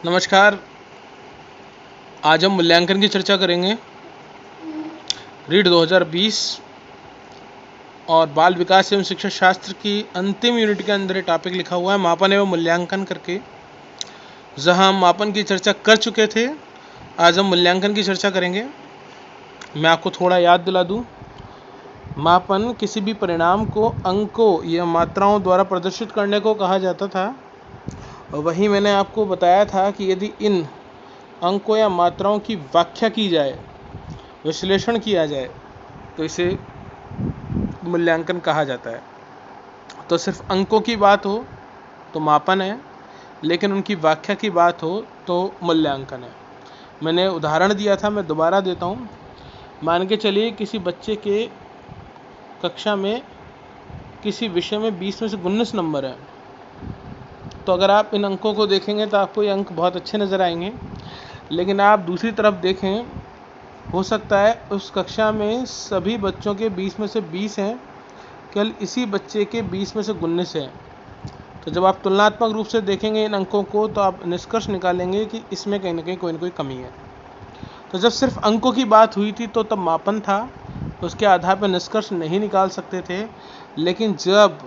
नमस्कार। आज हम मूल्यांकन की चर्चा करेंगे। रीड 2020 और बाल विकास एवं शिक्षा शास्त्र की अंतिम यूनिट के अंदर टॉपिक लिखा हुआ है मापन एवं मूल्यांकन करके। जहां हम मापन की चर्चा कर चुके थे, आज हम मूल्यांकन की चर्चा करेंगे। मैं आपको थोड़ा याद दिला दूं। मापन किसी भी परिणाम को अंकों या मात्राओं द्वारा प्रदर्शित करने को कहा जाता था। वही मैंने आपको बताया था कि यदि इन अंकों या मात्राओं की व्याख्या की जाए, विश्लेषण किया जाए, तो इसे मूल्यांकन कहा जाता है। तो सिर्फ अंकों की बात हो तो मापन है, लेकिन उनकी व्याख्या की बात हो तो मूल्यांकन है। मैंने उदाहरण दिया था, मैं दोबारा देता हूँ। मान के चलिए किसी बच्चे के कक्षा में किसी विषय में 20 में से 19 नंबर है। तो अगर आप इन अंकों को देखेंगे तो आपको ये अंक बहुत अच्छे नज़र आएंगे, लेकिन आप दूसरी तरफ देखें, हो सकता है उस कक्षा में सभी बच्चों के 20 में से 20 हैं, केवल इसी बच्चे के 20 में से 19 हैं। तो जब आप तुलनात्मक रूप से देखेंगे इन अंकों को, तो आप निष्कर्ष निकालेंगे कि इसमें कहीं ना कहीं कोई ना कोई कमी है। तो जब सिर्फ अंकों की बात हुई थी तो तब मापन था, उसके आधार पर निष्कर्ष नहीं निकाल सकते थे। लेकिन जब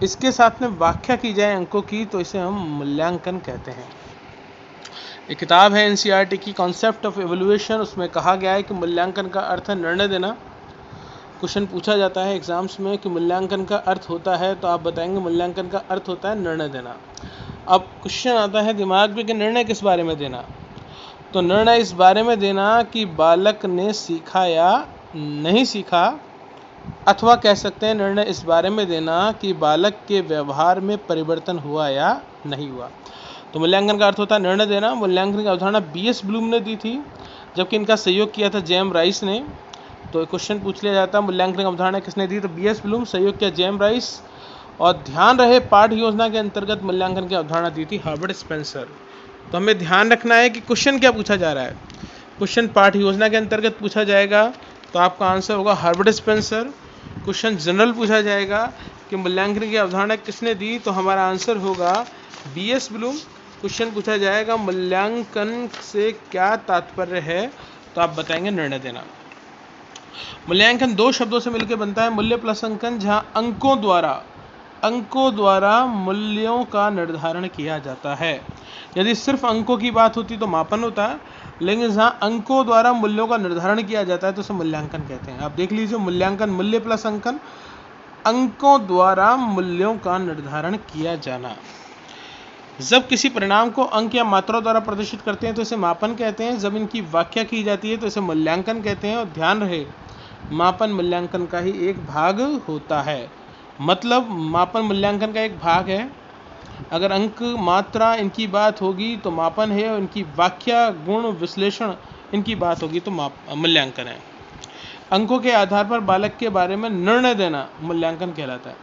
इसके साथ में व्याख्या की जाए अंकों की, तो इसे हम मूल्यांकन कहते हैं। एक किताब है NCERT की, कॉन्सेप्ट ऑफ एवोल्यूशन। उसमें कहा गया है कि मूल्यांकन का अर्थ है निर्णय देना। क्वेश्चन पूछा जाता है एग्जाम्स में कि मूल्यांकन का अर्थ होता है, तो आप बताएंगे मूल्यांकन का अर्थ होता है निर्णय देना। अब क्वेश्चन आता है दिमाग में कि निर्णय किस बारे में देना। तो निर्णय इस बारे में देना कि बालक ने सीखा या नहीं सीखा, अथवा कह सकते हैं निर्णय इस बारे में देना कि बालक के व्यवहार में परिवर्तन हुआ या नहीं हुआ। तो मूल्यांकन का अर्थ होता है निर्णय देना। मूल्यांकन की अवधारणा BS ब्लूम ने दी थी, जबकि इनका सहयोग किया था जेम राइस ने। तो क्वेश्चन पूछ लिया जाता है मूल्यांकन की अवधारणा किसने दी, तो BS ब्लूम, सहयोग किया जेम राइस। और ध्यान रहे पाठ योजना के अंतर्गत मूल्यांकन की अवधारणा दी थी हार्वर्ड स्पेंसर। तो हमें ध्यान रखना है कि क्वेश्चन क्या पूछा जा रहा है। क्वेश्चन पाठ योजना के अंतर्गत पूछा जाएगा तो आपका आंसर होगा हार्वर्ड स्पेंसर। क्वेश्चन जनरल पूछा जाएगा कि मूल्यांकन की अवधारणा किसने दी, तो हमारा आंसर होगा BS ब्लूम। क्वेश्चन पूछा जाएगा मूल्यांकन से क्या तात्पर्य है, तो आप बताएंगे निर्णय देना। मूल्यांकन दो शब्दों से मिलकर बनता है, मूल्य प्लस अंकन, जहां अंकों द्वारा मूल्यों का निर्धारण किया जाता है। यदि सिर्फ अंकों की बात होती तो मापन होता है, लेकिन जहां अंकों द्वारा मूल्यों का निर्धारण किया जाता है तो उसे मूल्यांकन कहते हैं। आप देख लीजिए, मूल्यांकन मूल्य प्लस अंकन, अंकों द्वारा मूल्यों का निर्धारण किया जाना। जब किसी परिणाम को अंक या मात्रा द्वारा प्रदर्शित करते हैं तो इसे मापन कहते हैं। जब इनकी व्याख्या की जाती है तो इसे मूल्यांकन कहते हैं। और ध्यान रहे, मापन मूल्यांकन का ही एक भाग होता है। मतलब मापन मूल्यांकन का एक भाग है। अगर अंक मात्रा इनकी बात होगी तो मापन है, और इनकी व्याख्या, गुण, विश्लेषण इनकी बात होगी तो मूल्यांकन है। अंकों के आधार पर बालक के बारे में निर्णय देना मूल्यांकन कहलाता है।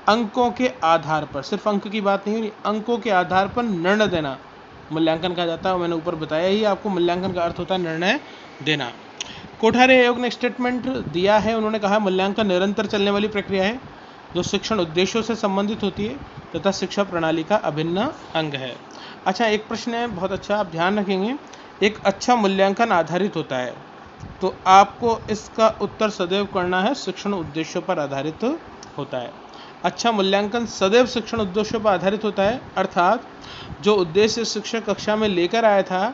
अंकों के आधार पर, सिर्फ अंक की बात नहीं हो रही, अंकों के आधार पर निर्णय देना मूल्यांकन कहा जाता है। मैंने ऊपर बताया ही आपको, मूल्यांकन का अर्थ होता है निर्णय देना। कोठारी आयोग ने स्टेटमेंट दिया है, उन्होंने कहा मूल्यांकन निरंतर चलने वाली प्रक्रिया है जो शिक्षण उद्देश्यों से संबंधित होती है तथा शिक्षा प्रणाली का अभिन्न अंग है। अच्छा, एक प्रश्न है बहुत अच्छा, आप ध्यान रखेंगे। एक अच्छा मूल्यांकन आधारित होता है, तो आपको इसका उत्तर सदैव करना है शिक्षण उद्देश्यों पर आधारित होता है। अच्छा मूल्यांकन सदैव शिक्षण उद्देश्यों पर आधारित होता है, अर्थात जो उद्देश्य शिक्षक कक्षा में लेकर आया था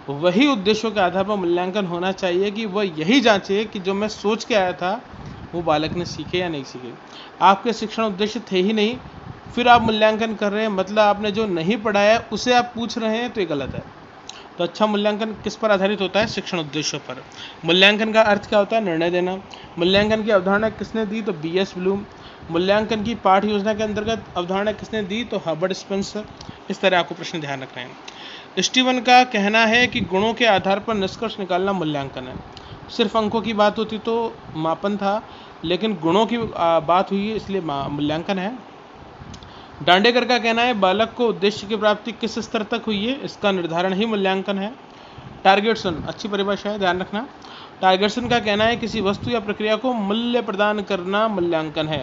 वही उद्देश्यों के आधार पर मूल्यांकन होना चाहिए कि वह यही जांचे कि जो मैं सोच के आया था वो बालक ने सीखे या नहीं सीखे। आपके शिक्षण उद्देश्य थे ही नहीं, फिर आप मूल्यांकन कर रहे हैं, मतलब आपने जो नहीं पढ़ाया उसे आप पूछ रहे हैं, तो ये गलत है। तो अच्छा मूल्यांकन किस पर आधारित होता है, शिक्षण उद्देश्यों पर। मूल्यांकन का अर्थ क्या होता है, निर्णय देना। मूल्यांकन की अवधारणा किसने दी, तो BS ब्लूम। मूल्यांकन की पाठ योजना के अंतर्गत अवधारणा किसने दी, तो हार्वर्ड स्पेंसर। इस तरह आपको प्रश्न ध्यान रखना है। स्टीवन का कहना है कि गुणों के आधार पर निष्कर्ष निकालना मूल्यांकन है। सिर्फ अंकों की बात होती तो मापन था, लेकिन गुणों की बात हुई है इसलिए मूल्यांकन है। डांडेकर का कहना है बालक को उद्देश्य की प्राप्ति किस स्तर तक हुई है, इसका निर्धारण ही मूल्यांकन है। टारगेट सुन, अच्छी परिभाषा है, ध्यान रखना। टाइगरसन का कहना है किसी वस्तु या प्रक्रिया को मूल्य प्रदान करना मूल्यांकन है।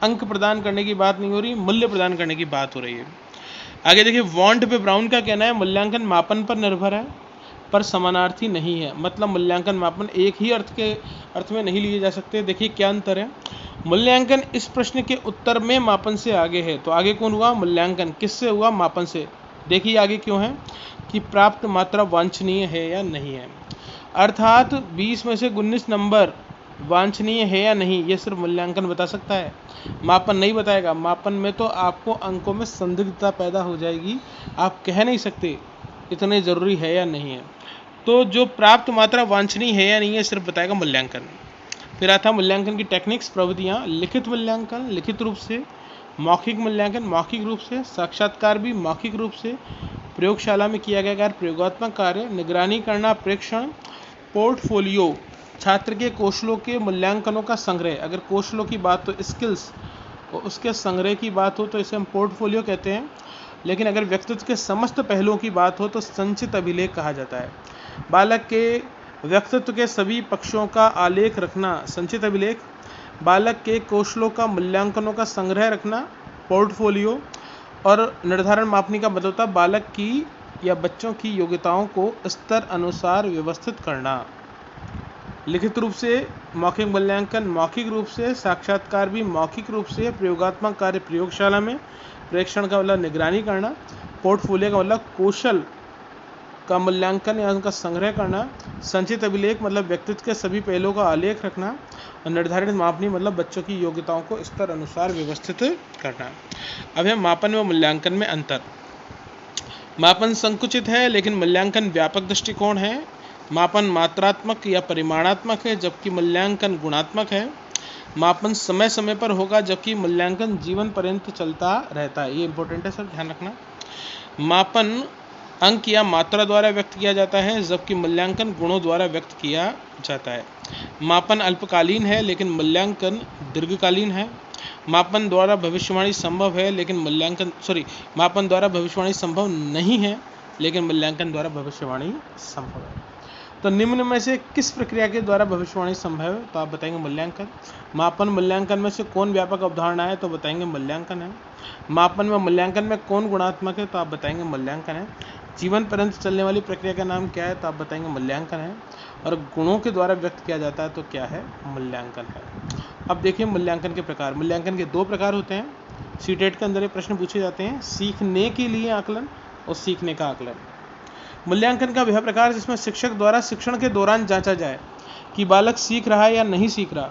अंक प्रदान करने की बात नहीं हो रही, मूल्य प्रदान करने की बात हो रही है। आगे देखिए वॉन्ट पे ब्राउन का कहना है मूल्यांकन मापन पर निर्भर है पर समानार्थी नहीं है। मतलब मूल्यांकन मापन एक ही अर्थ में नहीं लिए जा सकते। देखिए क्या अंतर है। मूल्यांकन इस प्रश्न के उत्तर में मापन से आगे है। तो आगे कौन हुआ? मूल्यांकन। किससे हुआ? मापन से। देखिए आगे क्यों है कि प्राप्त मात्रा वांछनीय है या नहीं है। अर्थात 20 में से 19 नंबर वांछनीय है या नहीं, ये सिर्फ मूल्यांकन बता सकता है, मापन नहीं बताएगा। मापन में तो आपको अंकों में संदिग्धता पैदा हो जाएगी, आप कह नहीं सकते इतने ज़रूरी है या नहीं है। तो जो प्राप्त मात्रा वांछनीय है या नहीं है सिर्फ बताएगा मूल्यांकन। फिर आता मूल्यांकन की टेक्निक्स, प्रविधियाँ। लिखित मूल्यांकन लिखित रूप से, मौखिक मूल्यांकन मौखिक रूप से, साक्षात्कार भी मौखिक रूप से, प्रयोगशाला में किया गया कार्य प्रयोगात्मक कार्य, निगरानी करना, प्रेक्षण, पोर्टफोलियो छात्र के कौशलों के मूल्यांकनों का संग्रह। अगर कौशलों की बात तो स्किल्स और उसके संग्रह की बात हो तो इसे हम पोर्टफोलियो कहते हैं। लेकिन अगर व्यक्तित्व के समस्त पहलुओं की बात हो तो संचित अभिलेख कहा जाता है। बालक के व्यक्तित्व के सभी पक्षों का आलेख रखना, संचित अभिलेख। बालक के कौशलों का मूल्यांकनों का संग्रह रखना, पोर्टफोलियो। और निर्धारण मापनी का मतलब होता है बालक की या बच्चों की योग्यताओं को स्तर अनुसार व्यवस्थित करना। लिखित रूप से मौखिक मूल्यांकन मौखिक रूप से, साक्षात्कार भी मौखिक रूप से, प्रयोगात्मक कार्य प्रयोगशाला में, प्रेक्षण का मतलब निगरानी करना, पोर्टफोलियो का मतलब कौशल का मूल्यांकन या उनका संग्रह करना, संचित अभिलेख मतलब व्यक्तित्व के सभी पहलुओं का आलेख रखना, और निर्धारित मापनी मतलब बच्चों की योग्यताओं को स्तर अनुसार व्यवस्थित करना। अब है मापन व मूल्यांकन में अंतर। मापन संकुचित है लेकिन मूल्यांकन व्यापक दृष्टिकोण है। मापन मात्रात्मक या परिमाणात्मक है जबकि मूल्यांकन गुणात्मक है। मापन समय समय पर होगा जबकि मूल्यांकन जीवन पर्यंत चलता रहता है। ये इंपॉर्टेंट है सर, ध्यान रखना। मापन अंक या मात्रा द्वारा व्यक्त किया जाता है जबकि मूल्यांकन गुणों द्वारा व्यक्त किया जाता है। मापन अल्पकालीन है लेकिन मूल्यांकन दीर्घकालीन है। मापन द्वारा भविष्यवाणी संभव है लेकिन मापन द्वारा भविष्यवाणी संभव नहीं है लेकिन मूल्यांकन द्वारा भविष्यवाणी संभव है। तो निम्न में से किस प्रक्रिया के द्वारा भविष्यवाणी संभव है? तो आप बताएंगे मूल्यांकन। मापन मूल्यांकन में से कौन व्यापक अवधारणा है? तो बताएंगे मूल्यांकन है। मापन व मूल्यांकन में कौन गुणात्मक है? तो आप बताएंगे मूल्यांकन है। जीवन पर्यंत चलने वाली प्रक्रिया का नाम क्या है? तो आप बताएंगे मूल्यांकन है। और गुणों के द्वारा व्यक्त किया जाता है तो क्या है? मूल्यांकन है। अब देखिए मूल्यांकन के प्रकार। मूल्यांकन के 2 प्रकार होते हैं। सीटेट के अंदर ये प्रश्न पूछे जाते हैं, सीखने के लिए आकलन और सीखने का आकलन। मूल्यांकन का वह प्रकार जिसमें शिक्षक द्वारा शिक्षण के दौरान जांचा जाए कि बालक सीख रहा है या नहीं सीख रहा,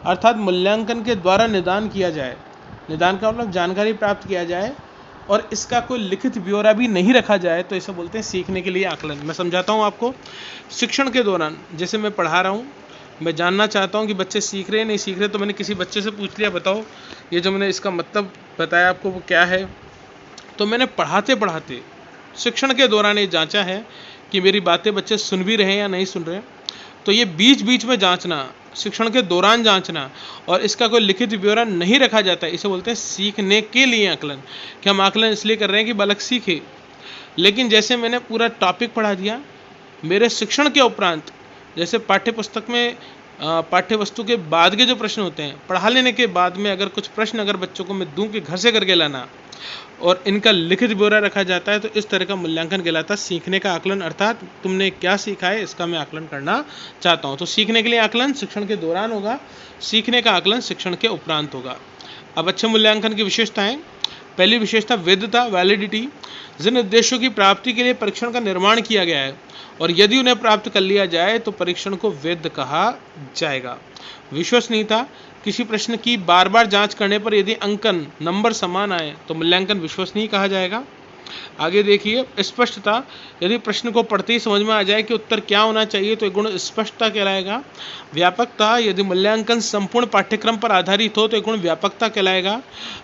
अर्थात मूल्यांकन के द्वारा निदान किया जाए। निदान का मतलब जानकारी प्राप्त किया जाए और इसका कोई लिखित ब्यौरा भी नहीं रखा जाए तो इसे बोलते हैं सीखने के लिए आकलन। मैं समझाता हूँ आपको। शिक्षण के दौरान जैसे मैं पढ़ा रहा हूँ, मैं जानना चाहता हूँ कि बच्चे सीख रहे हैं नहीं सीख रहे, तो मैंने किसी बच्चे से पूछ लिया, बताओ ये जो मैंने इसका मतलब बताया आपको वो क्या है। तो मैंने पढ़ाते पढ़ाते शिक्षण के दौरान ये जांचा है कि मेरी बातें बच्चे सुन भी रहे हैं या नहीं सुन रहे। तो ये बीच बीच में जांचना, शिक्षण के दौरान जांचना और इसका कोई लिखित ब्यौरा नहीं रखा जाता है, इसे बोलते हैं सीखने के लिए आकलन। कि हम आकलन इसलिए कर रहे हैं कि बालक सीखे। लेकिन जैसे मैंने पूरा टॉपिक पढ़ा दिया, मेरे शिक्षण के उपरांत जैसे पाठ्य पुस्तक में पाठ्य वस्तु के बाद के जो प्रश्न होते हैं, पढ़ा लेने के बाद में अगर कुछ प्रश्न अगर बच्चों को मैं दूं कि घर से करके लाना और इनका लिखित ब्यौरा रखा जाता है तो इस तरह का मूल्यांकन कहलाता है सीखने का आकलन। अर्थात तुमने क्या सीखा है इसका मैं आकलन करना चाहता हूँ। तो सीखने के लिए आकलन शिक्षण के दौरान होगा, सीखने का आकलन शिक्षण के उपरांत होगा। अब अच्छे मूल्यांकन की विशेषताएं। पहली विशेषता वैधता, वैलिडिटी। जिन उद्देश्यों की प्राप्ति के लिए परीक्षण का निर्माण किया गया है और यदि उन्हें प्राप्त कर लिया जाए तो परीक्षण को वैध कहा जाएगा। विश्वसनीयता। किसी प्रश्न की बार बार जांच करने पर यदि अंकन नंबर समान आए तो मूल्यांकन विश्वसनीय कहा जाएगा। आगे देखिए स्पष्टता। यदि प्रश्न को पढ़ते ही समझ में आ जाए कि उत्तर क्या होना चाहिए तो एक गुण स्पष्टता कहलाएगा। व्यापकता। यदि मूल्यांकन संपूर्ण पाठ्यक्रम पर आधारित हो तो एक गुण व्यापकता कहलाएगा।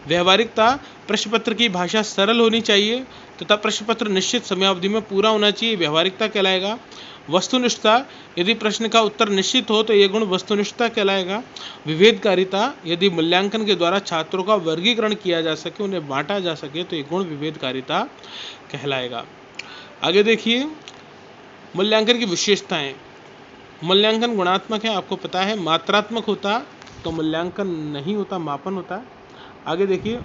व्यवहारिकता। प्रश्न पत्र की भाषा सरल होनी चाहिए तथा प्रश्न पत्र निश्चित समयावधि में पूरा होना चाहिए, व्यवहारिकता कहलाएगा। वस्तुनिष्ठता। यदि प्रश्न का उत्तर निश्चित हो तो यह गुण वस्तुनिष्ठता कहलाएगा। विभेदकारिता। यदि मूल्यांकन के द्वारा छात्रों का वर्गीकरण किया जा सके, उन्हें बांटा जा सके तो यह गुण विभेदकारिता कहलाएगा। आगे देखिए मूल्यांकन की विशेषताएं। मूल्यांकन गुणात्मक है, आपको पता है। मात्रात्मक होता तो मूल्यांकन नहीं होता, मापन होता। आगे देखिए,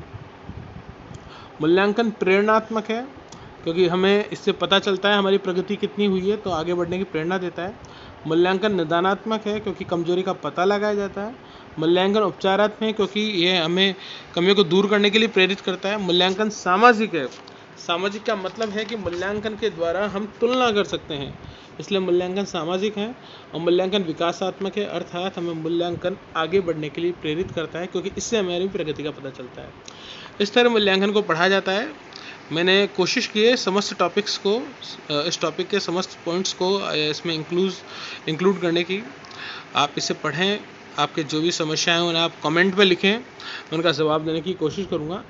मूल्यांकन प्रेरणात्मक है, क्योंकि हमें इससे पता चलता है हमारी प्रगति कितनी हुई है, तो आगे बढ़ने की प्रेरणा देता है। मूल्यांकन निदानात्मक है, क्योंकि कमजोरी का पता लगाया जाता है। मूल्यांकन उपचारात्मक है, क्योंकि यह हमें कमियों को दूर करने के लिए प्रेरित करता है। मूल्यांकन सामाजिक है, सामाजिक का मतलब है कि मूल्यांकन के द्वारा हम तुलना कर सकते हैं, इसलिए मूल्यांकन सामाजिक है। और मूल्यांकन विकासात्मक है, अर्थात हमें मूल्यांकन आगे बढ़ने के लिए प्रेरित करता है, क्योंकि इससे हमारी प्रगति का पता चलता है। इस तरह मूल्यांकन को पढ़ा जाता है। मैंने कोशिश की है समस्त टॉपिक्स को, इस टॉपिक के समस्त पॉइंट्स को इसमें इंक्लूड करने की। आप इसे पढ़ें, आपके जो भी समस्याएं हैं उन्हें आप कमेंट में लिखें, उनका जवाब देने की कोशिश करूँगा।